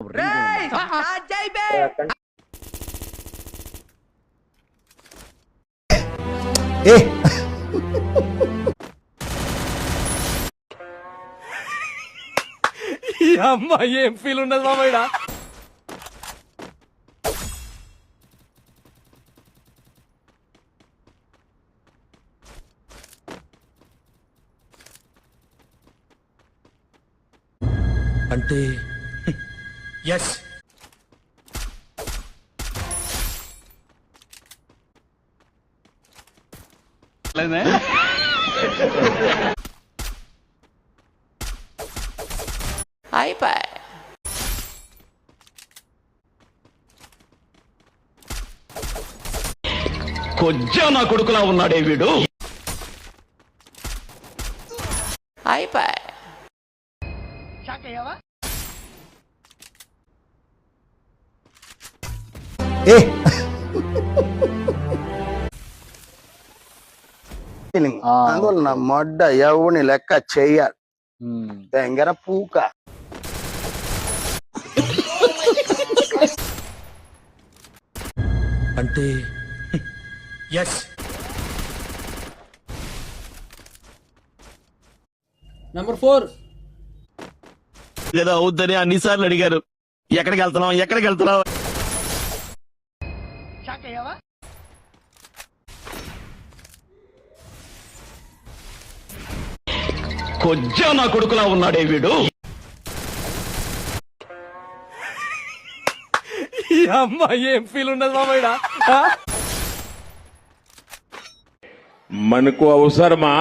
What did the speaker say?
ఈ అమ్మాయి ఏం ఫీల్ ఉండదు మామయ్య. అంటే ఎస్ అయిపోయి కొజ్జా నా కొడుకులా ఉన్నాడే వీడు. అయిపోయి అందువల్ల మొడ్డ ఎవని లెక్క చెయ్యాలి తెంగర పూక. అంటే ఎస్ నంబర్ 4 ఏదో అవుద్దని అన్నిసార్లు అడిగారు. ఎక్కడికి వెళ్తున్నావు కొజ్జా నా కొడుకులా ఉన్నాడే వీడు. ఈ అమ్మాయి ఏం ఫీల్ ఉండదు మామయ్య. మనకు అవసరమా?